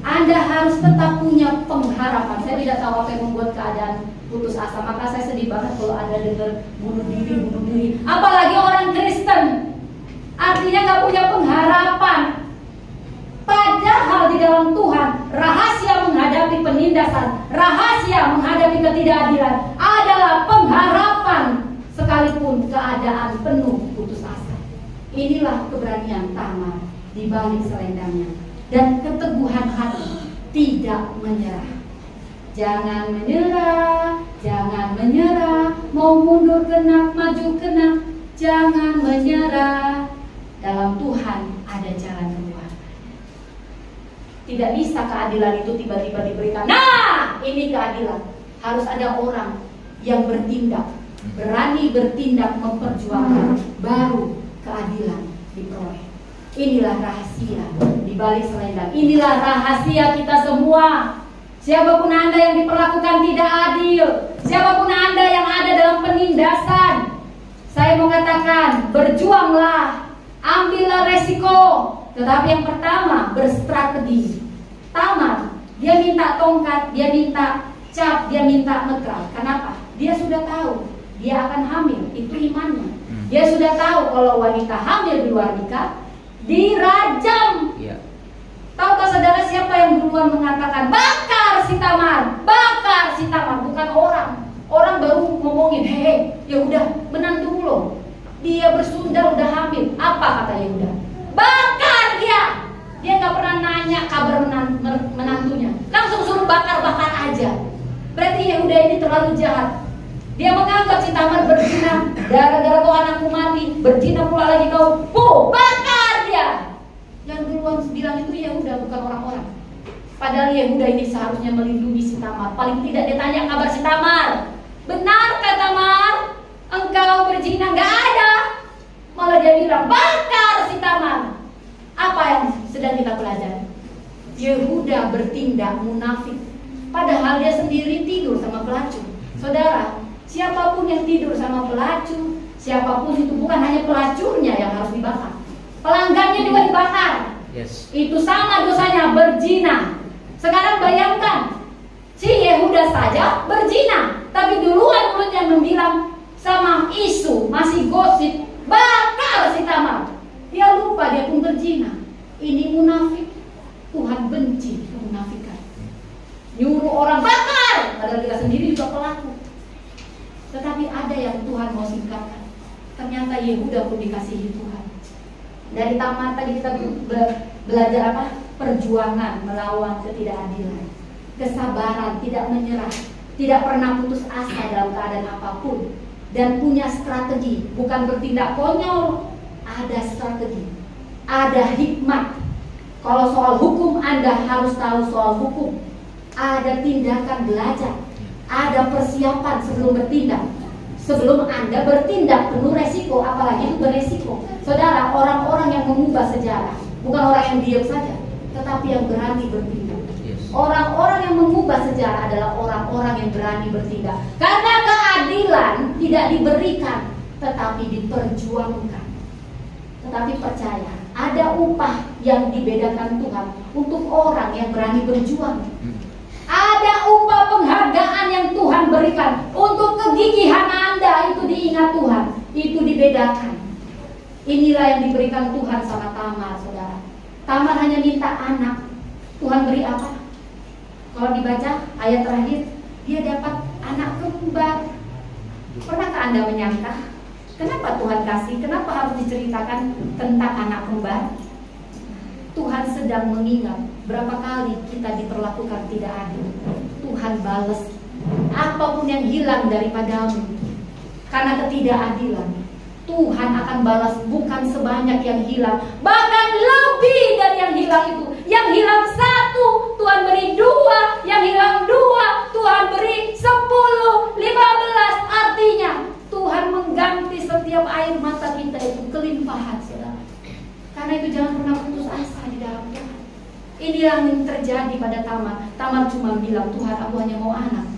Anda harus tetap punya pengharapan. Saya tidak tahu apa yang membuat keadaan putus asa. Maka saya sedih banget kalau ada dengar bunuh diri. Apalagi orang Kristen. Artinya gak punya pengharapan. Padahal di dalam Tuhan, rahasia menghadapi penindasan, rahasia menghadapi ketidakadilan adalah pengharapan sekalipun keadaan penuh putus asa. Inilah keberanian Tamar di balik selendangnya dan keteguhan hati tidak menyerah. Jangan menyerah, mau mundur kena, maju kena, jangan menyerah. Dalam Tuhan ada jalan keluar. Tidak bisa keadilan itu tiba-tiba diberikan. Nah, ini keadilan. Harus ada orang yang bertindak, berani bertindak memperjuangkan, baru keadilan diperoleh. Inilah rahasia di balik selendang. Inilah rahasia kita semua. Siapapun Anda yang diperlakukan tidak adil, siapapun Anda yang ada dalam penindasan, saya mau katakan, berjuanglah, ambillah resiko. Tetapi yang pertama, berstrategi. Tamar, dia minta tongkat, dia minta cap, dia minta metral. Kenapa? Dia sudah tahu dia akan hamil, itu imannya. Dia sudah tahu kalau wanita hamil di luar nikah dirajam. Tahukah saudara siapa yang duluan mengatakan bakar si Tamar, bukan orang. Orang baru ngomongin, ya udah menantu lo, dia bersundal udah hamil. Apa kata Yehuda? Bakar dia. Dia nggak pernah nanya kabar menantunya, langsung suruh bakar aja. Berarti Yehuda ini terlalu jahat. Dia menganggap si Tamar berzina, gara-gara kau anakku mati, berzina pula lagi kau, bakar dia. Yang duluan bilang itu Yehuda, bukan orang-orang. Padahal Yehuda ini seharusnya melindungi si Tamar. Paling tidak dia tanya kabar si Tamar. Benarkah Tamar engkau berzina? Nggak ada. Malah dia bilang bakar si Tamar. Apa yang sedang kita pelajari? Yehuda bertindak munafik, padahal dia sendiri tidur sama pelacur. Saudara, siapapun yang tidur sama pelacur, siapapun itu, bukan hanya pelacurnya yang harus dibakar, pelanggannya juga dibakar. Itu sama dosanya, berzina. Sekarang bayangkan, si Yehuda saja berzina, tapi duluan mulutnya membilang sama isu, masih gosip, bakar si Tamar. Dia lupa dia pun berzina. Ini munafik. Tuhan benci kemunafikan. Nyuruh orang bakar, padahal kita sendiri juga pelaku. Tetapi ada yang Tuhan mau singkatkan. Ternyata Yehuda pun dikasihi Tuhan. Dari Tamar tadi kita belajar apa? Perjuangan melawan ketidakadilan, kesabaran, tidak menyerah, tidak pernah putus asa dalam keadaan apapun, dan punya strategi. Bukan bertindak konyol, ada strategi, ada hikmat. Kalau soal hukum, Anda harus tahu soal hukum. Ada tindakan belajar, ada persiapan sebelum bertindak. Sebelum Anda bertindak penuh resiko, apalagi itu beresiko. Saudara, orang-orang yang mengubah sejarah bukan orang yang diam saja, tetapi yang berani bertindak. Orang-orang yang mengubah sejarah adalah orang-orang yang berani bertindak. Karena keadilan tidak diberikan, tetapi diperjuangkan. Tetapi percaya, ada upah yang dibedakan Tuhan untuk orang yang berani berjuang. Ada upah penghargaan yang Tuhan berikan untuk kegigihan Anda, itu diingat Tuhan, itu dibedakan. Inilah yang diberikan Tuhan sama Tamar, saudara. Tamar hanya minta anak, Tuhan beri apa? Kalau dibaca ayat terakhir, dia dapat anak kembar. Pernahkah Anda menyangka kenapa Tuhan kasih? Kenapa harus diceritakan tentang anak kembar? Tuhan sedang mengingat berapa kali kita diperlakukan tidak adil. Tuhan balas apapun yang hilang daripadamu karena ketidakadilan. Tuhan akan balas bukan sebanyak yang hilang, bahkan lebih dari yang hilang itu. Yang hilang satu, Tuhan Tuhan beri 2, yang hilang 2, Tuhan beri 10, 15. Artinya Tuhan mengganti setiap air mata kita itu kelimpahan, saudara. Karena itu jangan pernah putus asa di dalam Tuhan. Inilah yang terjadi pada Tamar. Tamar cuma bilang, Tuhan aku hanya mau anak.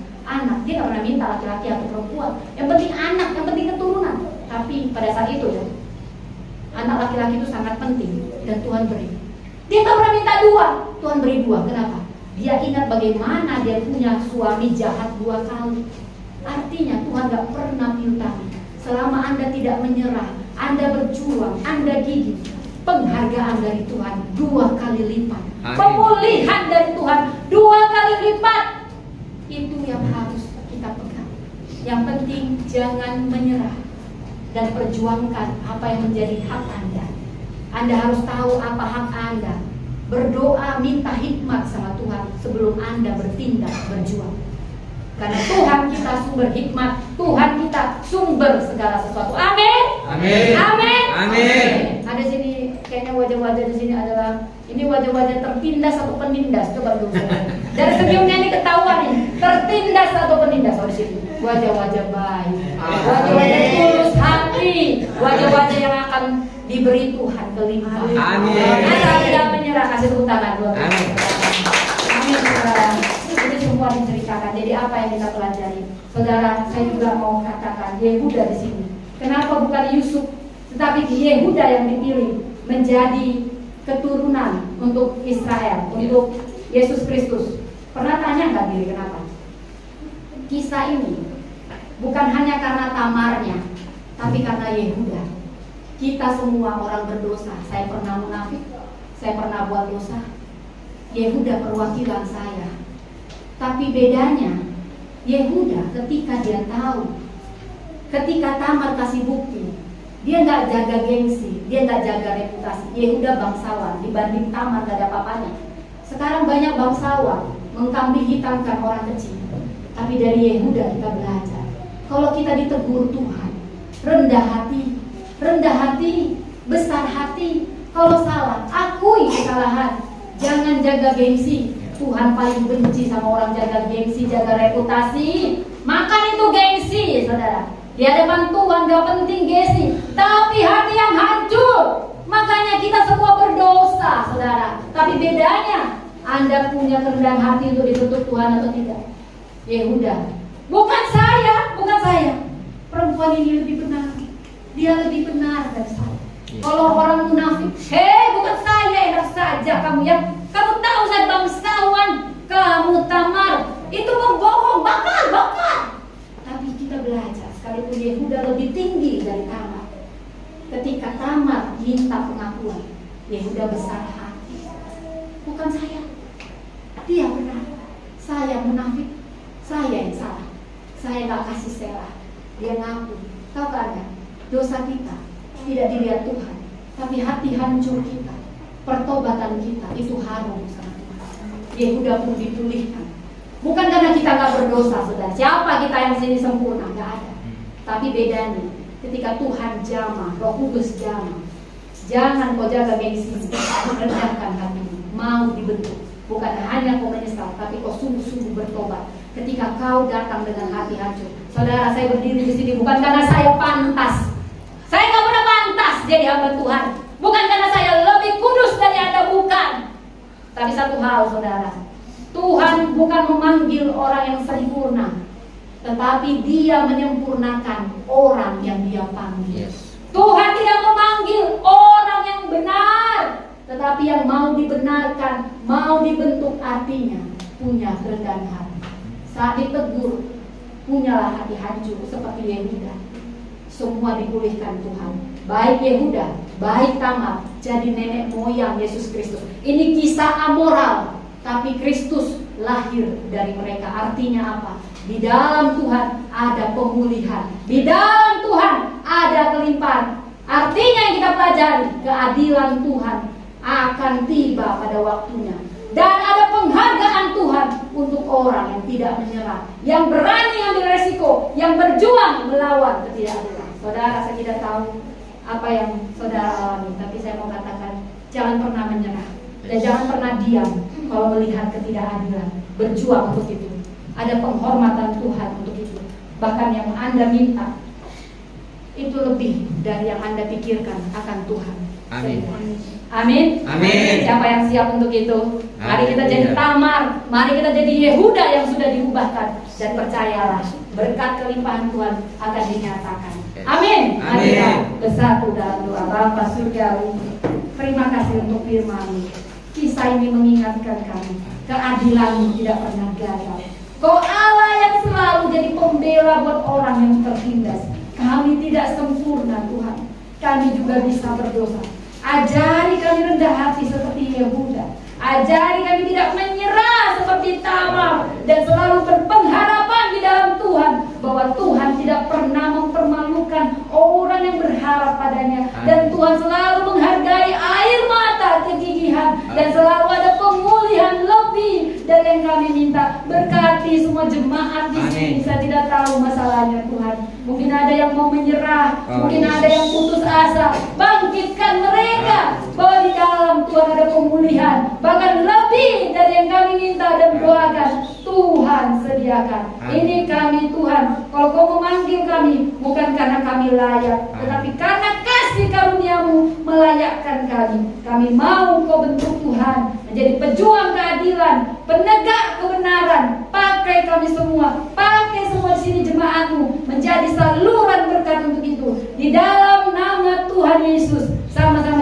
Dia gak pernah minta laki-laki atau perempuan. Yang penting anak, yang penting keturunan. Tapi pada saat itu ya, anak laki-laki itu sangat penting. Dan Tuhan beri. Dia tak pernah minta 2, Tuhan beri 2. Kenapa? Dia ingat bagaimana dia punya suami jahat 2 kali. Artinya Tuhan gak pernah pilih. Selama Anda tidak menyerah, Anda berjuang, Anda gigih, penghargaan dari Tuhan 2 kali lipat. Pemulihan dari Tuhan 2 kali lipat. Itu yang harus kita pegang. Yang penting jangan menyerah dan perjuangkan apa yang menjadi hak Anda. Anda harus tahu apa hak Anda. Berdoa, minta hikmat sama Tuhan sebelum Anda bertindak, berjuang. Karena Tuhan kita sumber hikmat, Tuhan kita sumber segala sesuatu. Amin. Amin. Amin. Amin. Ada sini kayaknya wajah-wajah di sini adalah ini wajah-wajah tertindas atau penindas. Coba dulu. Dari senyumnya ini ketahuan nih, tertindas atau penindas. Oh, di sini wajah-wajah baik, wajah-wajah tulus hati, wajah-wajah yang akan diberi Tuhan kelimpahan. Amin. Asal tidak menyerah, kasih tepuk tangan buat Tuhan. Amin. Amin, saudara. Itu semua diceritakan. Jadi apa yang kita pelajari, saudara? Saya juga mau katakan Yehuda di sini. Kenapa bukan Yusuf, tetapi Yehuda yang dipilih menjadi keturunan untuk Israel, untuk Yesus Kristus? Pernah tanya nggak diri kenapa? Kisah ini bukan hanya karena Tamarnya, tapi karena Yehuda. Kita semua orang berdosa. Saya pernah munafik, saya pernah buat dosa. Yehuda perwakilan saya. Tapi bedanya, Yehuda ketika dia tahu, ketika Tamar kasih bukti, dia nggak jaga gengsi, dia nggak jaga reputasi. Yehuda bangsawan dibanding Tamar gak ada apa-apanya. Sekarang banyak bangsawan mengkambing hitamkan orang kecil. Tapi dari Yehuda kita belajar, kalau kita ditegur Tuhan, rendah hati, besar hati. Kalau salah, akui kesalahan. Jangan jaga gengsi. Tuhan paling benci sama orang jaga gengsi, jaga reputasi. Makan itu gengsi, saudara. Di hadapan Tuhan gak penting gengsi, tapi hati yang hancur. Makanya kita semua berdosa, saudara. Tapi bedanya, Anda punya kerendahan hati untuk ditutup Tuhan atau tidak? Yehuda, bukan saya. Perempuan ini lebih benar. Dia lebih benar dari saya. Kalau orang munafik, bukan saya, enak saja kamu ya. Kamu tahu saya bangsawan, kamu Tamar, itu membohong, bakal. Tapi kita belajar, sekalipun Yehuda lebih tinggi dari Tamar. Ketika Tamar minta pengakuan, Yehuda besar hati. Bukan saya, dia benar. Saya munafik, saya yang salah. Saya gak kasih Serah. Dia ngaku. Tahu kan Anda? Dosa kita tidak dilihat Tuhan, tapi hati hancur kita, pertobatan kita itu harum sama Tuhan. Yehuda pun dipulihkan. Bukan karena kita gak berdosa, saudara. Siapa kita yang sini sempurna? Gak ada. Tapi bedanya, ketika Tuhan jamah, Roh Kudus jamah, jangan kau jaga gengsi, rendahkan hatimu, mau dibentuk. Bukan hanya kau menyesal, tapi kau sungguh-sungguh bertobat. Ketika kau datang dengan hati hancur, saudara, saya berdiri di sini bukan karena saya pantas. Saya nggak pernah pantas jadi hamba Tuhan. Bukan karena saya lebih kudus dari Anda, bukan. Tapi satu hal, saudara, Tuhan bukan memanggil orang yang sempurna, tetapi Dia menyempurnakan orang yang Dia panggil. Tuhan tidak memanggil orang yang benar, tetapi yang mau dibenarkan, mau dibentuk, artinya punya kerendahan hati. Saat ditegur, punyalah hati hancur seperti Yehuda. Semua dipulihkan Tuhan. Baik Yehuda, baik Tamar, jadi nenek moyang Yesus Kristus. Ini kisah amoral, tapi Kristus lahir dari mereka. Artinya apa? Di dalam Tuhan ada pemulihan, di dalam Tuhan ada kelimpahan. Artinya yang kita pelajari, keadilan Tuhan akan tiba pada waktunya. Dan ada penghargaan Tuhan untuk orang yang tidak menyerah, yang berani ambil resiko, yang berjuang melawan ketidakadilan. Saudara, saya tidak tahu apa yang saudara alami, tapi saya mau katakan, jangan pernah menyerah dan jangan pernah diam. kalau melihat ketidakadilan, berjuang untuk itu. Ada penghormatan Tuhan untuk itu. Bahkan yang Anda minta itu lebih dari yang Anda pikirkan akan Tuhan. Amin. Amin. Amin. Siapa yang siap untuk itu? Mari kita jadi Amin. Tamar, mari kita jadi Yehuda yang sudah diubahkan, dan percayalah berkat kelimpahan Tuhan akan dinyatakan. Amin. Mari kita bersatu dalam doa. Bapa surgawi, terima kasih untuk firman-Mu. Kisah ini mengingatkan kami, keadilan-Mu tidak pernah gagal. Kau Allah yang selalu jadi pembela buat orang yang tertindas. Kami tidak sempurna Tuhan, kami juga bisa berdosa. Ajari kami rendah hati seperti Yehuda. Ajari kami tidak menyerah seperti Tamar, dan selalu berpengharapan di dalam Tuhan, bahwa Tuhan tidak pernah mempermalukan orang yang berharap padanya. Dan Tuhan selalu menghargai air mata kegigihan, dan selalu ada pemulihan lebih dari yang kami minta. Berkati semua jemaat di sini. Saya tidak tahu masalahnya Tuhan. Mungkin ada yang mau menyerah, mungkin ada yang putus asa. Bangkitkan mereka bahwa di dalam Tuhan ada pemulihan, bahkan lebih dari yang kami minta dan doakan. Tuhan sediakan. Ini kami Tuhan. Kalau Kau memanggil kami, bukan karena kami layak, tetapi karena kasih karunia-Mu melayakkan kami. Kami mau Kau bentuk Tuhan menjadi pejuang keadilan, penegak kebenaran. Pakai kami semua, pakai semua di sini jemaat-Mu menjadi saluran berkat untuk itu. Di dalam nama Tuhan Yesus, sama-sama